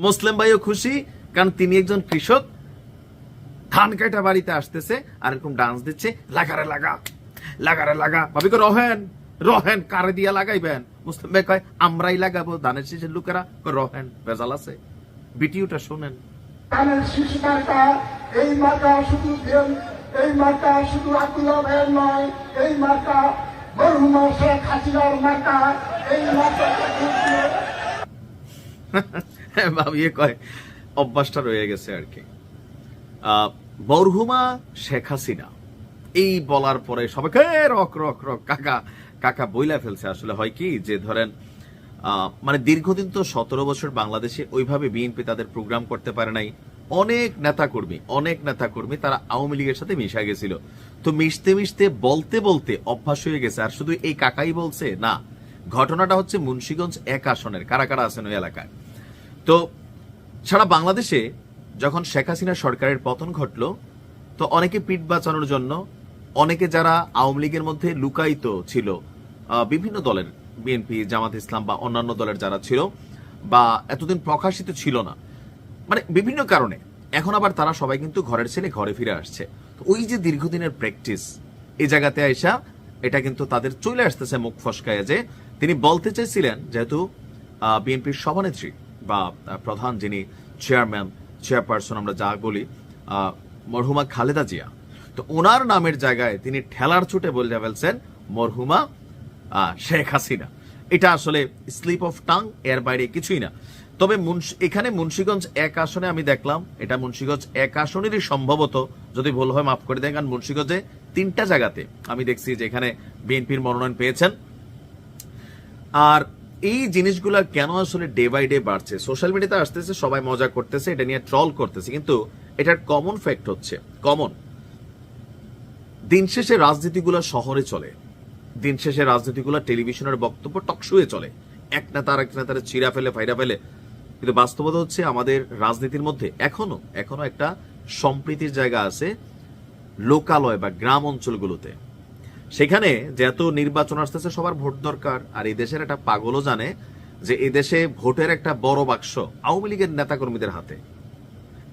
মুসলিম ভাইও খুশি, কারণ তিনি একজন কৃষক, ধান কাটা বাড়িতে আসতেছে আর এরকম ডান্স দিচ্ছে, লাগারে লাগা লাগারে লাগা। ভাবি কো রহেন রহেন, কারে দিয়া লাগাইবেন? মুসলিম ভাই কয় আমরাই লাগাবো, ধানের শীষের লোকেরা রহেন, ভেজাল আছে। ভিডিওটা শুনেন। ধানের শীষ মার্কা, এই মার্কা শুধু এই মার্কা শুধু আব্দুল্লাহ ভাইয়ের নয়, এই মার্কা মরহুমা শেখ হাসিনার মার্কা। এই মার্কা ভাবিয়ে কয় অভ্যাসটা রয়ে গেছে আর কি। মরহুমা শেখ হাসিনা এই বলার পরে সবাইকে রক রক রক কাকা কাকা বইলা ফেলছে। আসলে হয় কি যে ধরেন মানে দীর্ঘদিন তো 17 বছর বাংলাদেশে ওইভাবে বিএনপি তাদের প্রোগ্রাম করতে পারে নাই। অনেক নেতাকর্মী তারা আওয়ামী লীগের সাথে মিশা গেছিল। তো মিশতে মিশতে বলতে বলতে অভ্যাস হয়ে গেছে। আর শুধু এই কাকাই বলছে না, ঘটনাটা হচ্ছে মুন্সিগঞ্জ 1 আসনের কারা কারা আছেন ওই এলাকায়। তো সারা বাংলাদেশে যখন শেখ হাসিনা সরকারের পতন ঘটলো, তো অনেকে পিঠ বাঁচানোর জন্য, অনেকে যারা আওয়ামী লীগের মধ্যে লুকায়িত ছিল, বিভিন্ন দলের, বিএনপি, জামাত ইসলাম বা অন্যান্য দলের যারা ছিল বা এতদিন প্রকাশিত ছিল না, মানে বিভিন্ন কারণে এখন আবার তারা সবাই কিন্তু ঘরের ছেলে ঘরে ফিরে আসছে। তো ওই যে দীর্ঘদিনের প্র্যাকটিস, এই জায়গাতে আইসা এটা কিন্তু তাদের চলে আসতেছে মুখ ফসকায়। যে তিনি বলতে চাইছিলেন, যেহেতু বিএনপির সভানেত্রী বা প্রধান যিনি চেয়ারপারসন আমরা যা বলি, মরহুমা খালেদা জিয়া, তো ওনার নামের জায়গায় তিনি ঠেলার ছুটে বলে ফেলছেন মরহুমা শেখ হাসিনা। এটা আসলে স্লিপ অফ টাং, এর বাইরে কিছুই না। তবে এখানে মুন্সিগঞ্জ 1 আসনে আমি দেখলাম, এটা মুন্সিগঞ্জ 1 আসনেরই সম্ভবত, যদি ভুল হয় মাফ করে দেন, কারণ মুন্সিগঞ্জে 3টা জায়গাতে আমি দেখছি যে এখানে বিএনপির মনোনয়ন পেয়েছেন। আর এই জিনিসগুলো কেন আসলে ডে বাই ডে বাড়ছে, সোশ্যাল মিডিয়াতে আসতেছে, সবাই মজা করতেছে, এটা নিয়ে ট্রল করতেছে, কিন্তু এটার কমন ফ্যাক্ট হচ্ছে, দিন শেষে রাজনীতিগুলো শহরে চলে, দিন শেষে রাজনীতিগুলো টেলিভিশনের বক্তব্য টকশোয়ে চলে, এক নেতা আর এক নেতারে চিরা ফেলে ফাইরা ফেলে। কিন্তু বাস্তবতা হচ্ছে আমাদের রাজনীতির মধ্যে এখনো একটা সম্প্রীতির জায়গা আছে লোকালয় বা গ্রাম অঞ্চলগুলোতে। সেখানে যেহেতু নির্বাচন আসতেছে, সবার ভোট দরকার। আর এই দেশের একটা পাগলও জানে যে এই দেশে ভোটের একটা বড় বাক্স আওয়ামী লীগের নেতাকর্মীদের হাতে।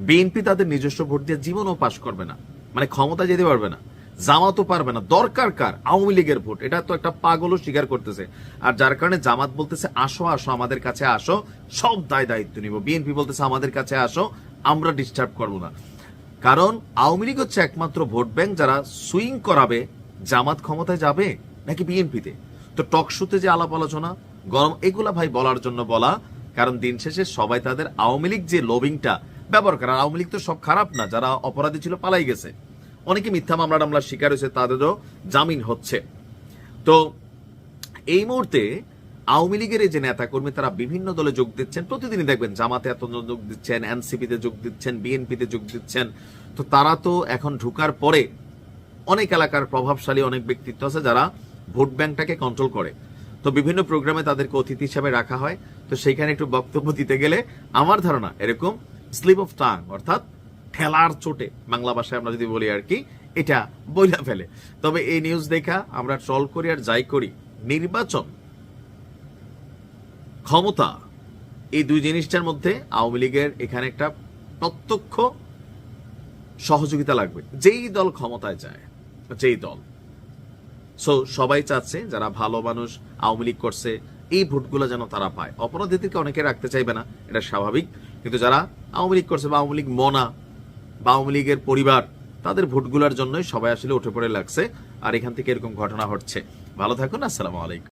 বিএনপি তাদের নিজস্ব ভোট দিয়ে জীবনও পাশ করবে না, মানে ক্ষমতা যেতে পারবে না, জামাতও পারবে না। দরকার কার? আওয়ামী লীগের ভোট। এটা তো একটা পাগলও স্বীকার করতেছে। আর যার কারণে জামাত বলতেছে আসো আসো আমাদের কাছে আসো, সব দায়িত্ব নিব। বিএনপি বলতেছে আমাদের কাছে আসো, আমরা ডিস্টার্ব করবো না। কারণ আওয়ামী লীগ হচ্ছে একমাত্র ভোট ব্যাংক যারা সুইং করাবে জামাত ক্ষমতায় যাবে নাকি বিএনপিতে। তো টক শোতে যে আলাপ আলোচনা গরম, এগুলা ভাই বলার জন্য বলা, কারণ দিন শেষে সবাই তাদের আওয়ামী লীগ যে লবিংটা ব্যবহার করে। আওয়ামী লীগ তো সব খারাপ না, যারা অপরাধী ছিল পালাই গেছে, অনেকে মিথ্যা মামলা শিকার হয়েছে, তাদেরও জামিন হচ্ছে। তো এই মুহূর্তে আওয়ামী লীগের এই যে নেতাকর্মী তারা বিভিন্ন দলে যোগ দিচ্ছেন, প্রতিদিনই দেখবেন জামাতে এত যোগ দিচ্ছেন, এনসিপিতে যোগ দিচ্ছেন, বিএনপিতে যোগ দিচ্ছেন। তো তারা তো এখন ঢুকার পরে অনেক এলাকার প্রভাবশালী অনেক ব্যক্তিত্ব আছে যারা ভোট ব্যাংকটাকে কন্ট্রোল করে। তো বিভিন্ন প্রোগ্রামে তাদেরকে অতিথি হিসাবে রাখা হয়। তো সেইখানে একটু বক্তব্য দিতে গেলে আমার ধারণা এরকম স্লিপ অফ টাং, অর্থাৎ ঠেলার চোটে, বাংলা ভাষায় আমরা যদি বলি আর কি, এটা বইলা ফেলে। তবে এই নিউজ দেখা আমরা ট্রল করি আর যাই করি, নির্বাচন, ক্ষমতা, এই দুই জিনিসটার মধ্যে আওয়ামী লীগের এখানে একটা প্রত্যক্ষ সহযোগিতা লাগবে, যেই দল ক্ষমতায় যায়, যেই দল। সো সবাই চাচ্ছে যারা ভালো মানুষ আওয়ামী লীগ করছে এই ভোটগুলো যেন তারা পায়। অপরাধীদেরকে অনেকে রাখতে চাইবে না, এটা স্বাভাবিক, কিন্তু যারা আওয়ামী লীগ করছে বা আওয়ামী লীগ মনা বা আওয়ামী লীগের পরিবার, তাদের ভোটগুলোর জন্যই সবাই আসলে উঠে পড়ে লাগছে। আর এখান থেকে এরকম ঘটনা ঘটছে। ভালো থাকুন, আসসালামু আলাইকুম।